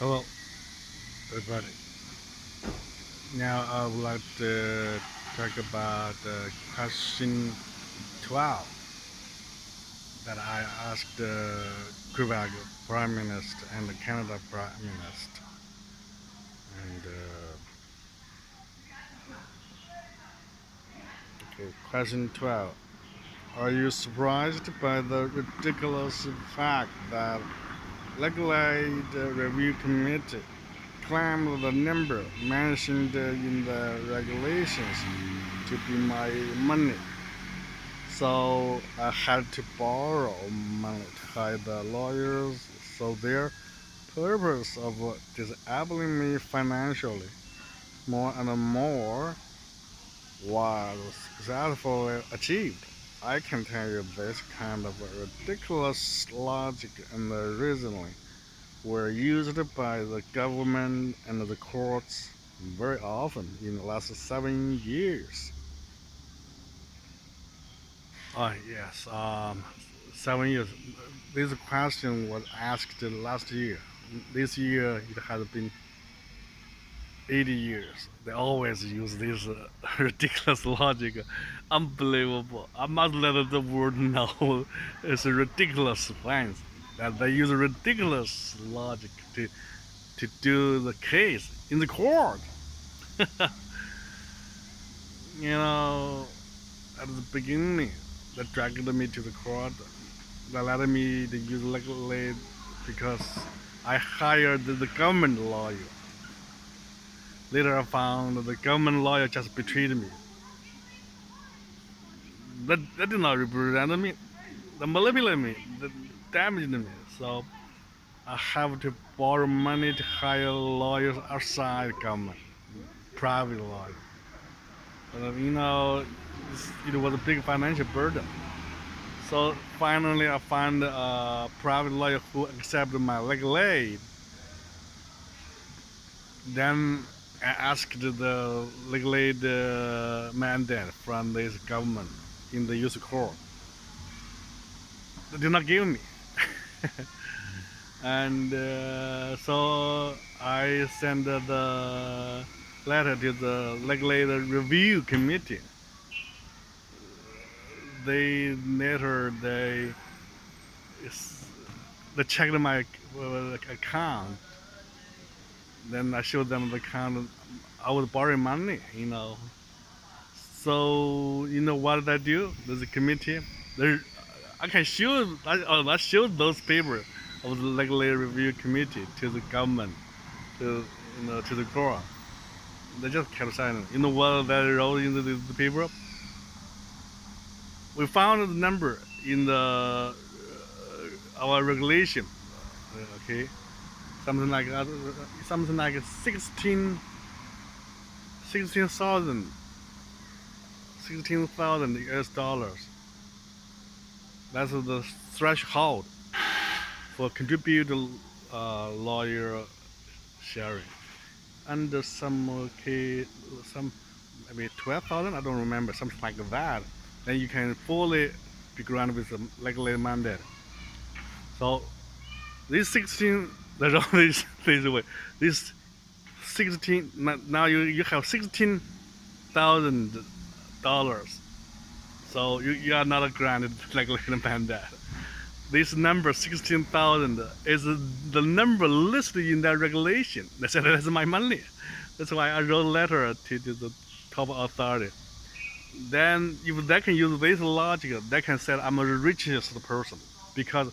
Hello, everybody. Now I would like to talk about question 12 that I asked the Quebec Prime Minister and the Canada Prime Minister. And okay, question 12. Are you surprised by the ridiculous fact that Legal Aid Review Committee claimed the number mentioned in the regulations to be my money? So I had to borrow money to hire the lawyers. So their purpose of disabling me financially more and more was successfully achieved. I can tell you this kind of ridiculous logic and reasoning were used by the government and the courts very often in the last 7 years. Oh, yes. 7 years. This question was asked last year. This year it has been 80 years. They always use this ridiculous logic. Unbelievable. I must let the world know it's a ridiculous plans that they use ridiculous logic to do the case in the court. you know, at the beginning, they dragged me to the court. They let me to use legal aid because I hired the government lawyer. Later, I found the government lawyer just betrayed me. That did not represent me. They manipulated me. They damaged me. So I have to borrow money to hire lawyers outside government, private lawyers. It was a big financial burden. So finally, I found a private lawyer who accepted my legal aid. Then I asked the legal aid mandate from this government in the youth court. They did not give me. And so I sent the letter to the legal aid review committee. They checked my account. Then I showed them the account. I was borrowing money. So what did I do? There's a committee. There, I can show. I showed those papers of the legal aid review committee to the government, to the court. They just kept silent. You know what they wrote in the paper? We found the number in the our regulation. Okay, something like something like 16,000 US dollars. That's the threshold for contribute lawyer sharing. And some maybe 12,000. I don't remember, something like that. Then you can fully be granted with a legal aid mandate. So these 16, there's all these way. This 16 now you have $16,000. So you are not granted legal aid mandate. This number 16,000 is the number listed in that regulation. They said that's my money. That's why I wrote a letter to the top authority. Then if they can use this logic, they can say I'm the richest person because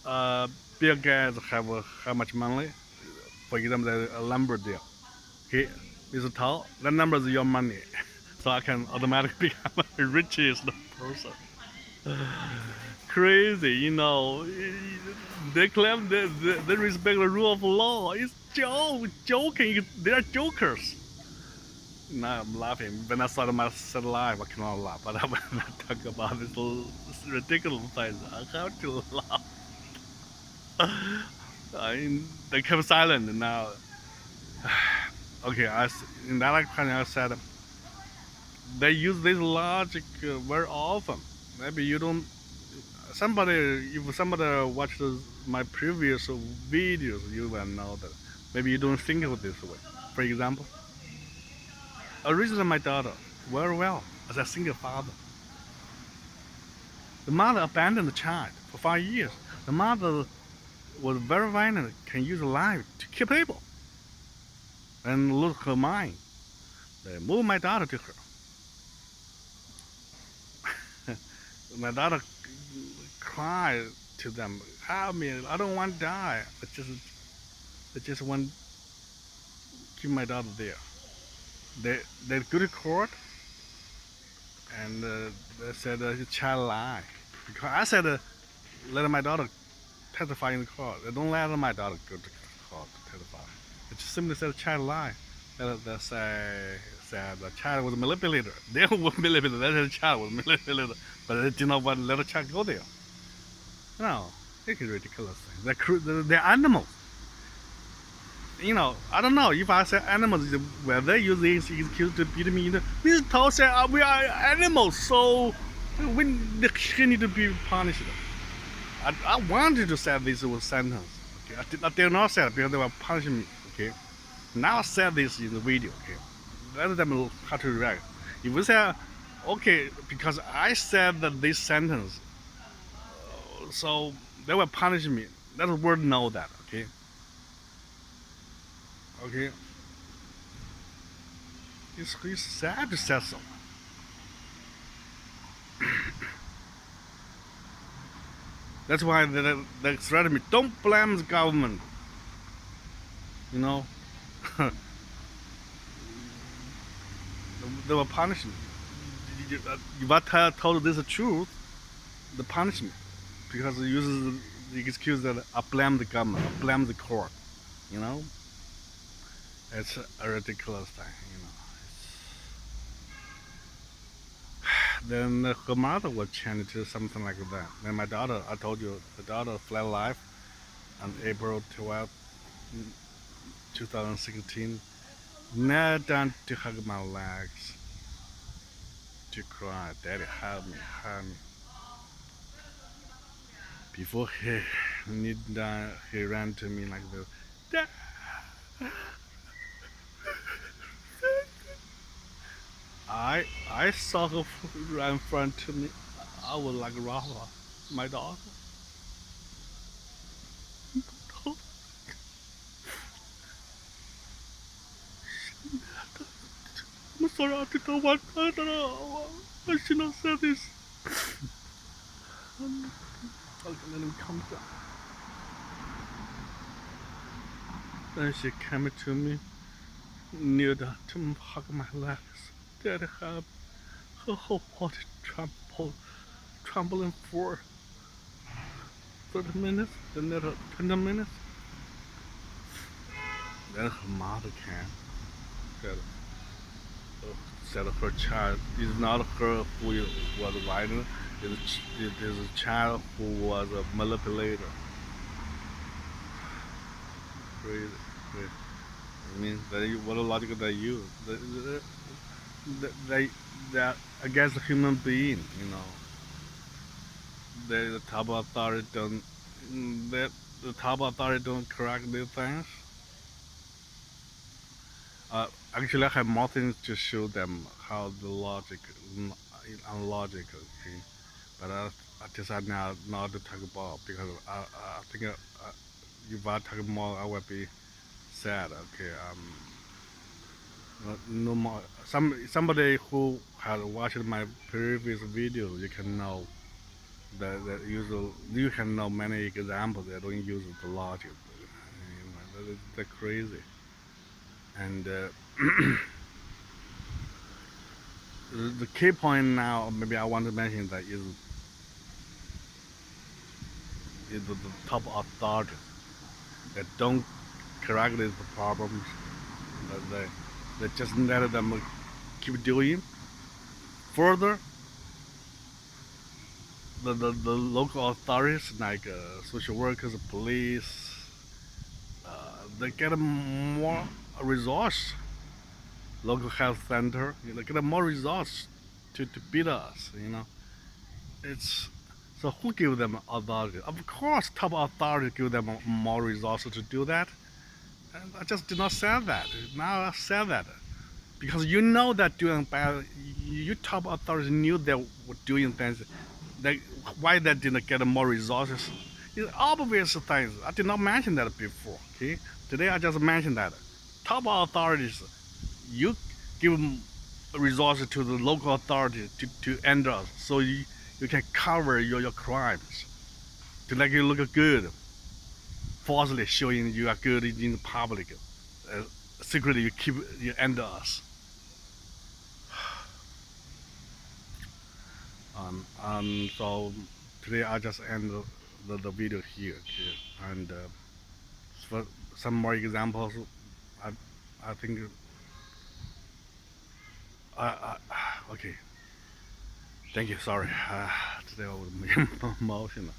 Bill Gates have how much money? For example, a lumber deal. Okay, Mr. Tao, that number is your money, so I can automatically become the richest person. Crazy. They claim they respect the rule of law. It's joking. They are jokers. Now I'm laughing. When I started my set life, I cannot laugh. But when I talk about this ridiculous thing, I have to laugh. They kept silent now. Okay, in that kind I said they use this logic very often. Maybe you don't if somebody watched my previous videos, you will know that maybe you don't think of this way. For example, I raised my daughter very well as a single father. The mother abandoned the child for 5 years. The mother was very violent, can use life to kill people and lose her mind. They moved my daughter to her. My daughter cried to them, "Help me! I don't want to die. I just want to keep my daughter there." They go to court and they said the child lied because I said let my daughter testify in the court. They don't let my daughter go to court to testify. They just simply said the child lied. They said the child was manipulated. They were manipulated. They said the child was manipulated, but they did not want to let the child go there. No, it's a ridiculous thing. They're animals. I don't know if I say animals, where they use this excuse to beat me. This told said we are animals, so we need to be punished. I wanted to say this was sentence. Okay, I did not say it because they were punishing me. Okay, now I said this in the video. Okay, let them how to react. If we say okay, because I said that this sentence, so they were punishing me. Let the world know that. Okay. Okay. It's sad to say so. That's why they threaten me. Don't blame the government. You know, they were punishing me. If I told this the truth, they punish me because it uses the excuse that I blame the government, I blame the court. You know, it's a ridiculous thing. Then her mother was changed to something like that. Then my daughter, I told you, the daughter fled life on April 12, 2016. Knelt down to hug my legs, to cry, "Daddy, help me, help me." Before he kneeled down, he ran to me like this. "Dad." I saw her right in front to me. I was like Rafa, my daughter. I'm sorry, I didn't want I should not say this. Okay, let him come down. Then she came to me, kneeled to hug my legs. Daddy help. Her whole body trembling for 30 minutes, another 20 minutes. Then her mother came. Said her child is not her who was violent. It is a child who was a manipulator. Crazy. I mean, what a logic they use. They're against a human being, The top authority the top authority don't correct these things. Actually, I have more things to show them how the logic is unlogical. Okay? But I decided now not to talk about because I think if I talk more, I will be sad. Okay. No more. Somebody who has watched my previous videos, you can know that you can know many examples that don't use the logic. They're crazy. And the key point now, maybe I want to mention that is the top authority that don't correct the problems. They just let them keep doing. Further, the local authorities like social workers, police, they get more resource. Local health center, they get more resource to beat us. It's So who give them authority? Of course, top authority give them more resources to do that. And I just did not say that. Now I say that because you know that doing bad, you top authorities knew they were doing things. They, why they didn't get more resources? It's obvious things. I did not mention that before. Okay, today I just mentioned that. Top authorities, you give resources to the local authority to end us, so you can cover your crimes, to make you look good, falsely showing you are good in the public. Secretly you end us. So today I just end the video here, okay? And for some more examples, I I think okay. Thank you. Sorry. Today I was emotional.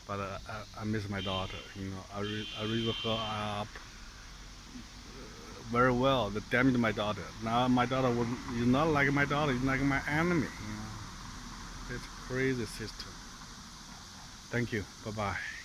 But I miss my daughter. I raised her up very well. That damaged my daughter. Now my daughter is not like my daughter. It's like my enemy. It's a crazy system. Thank you. Bye bye.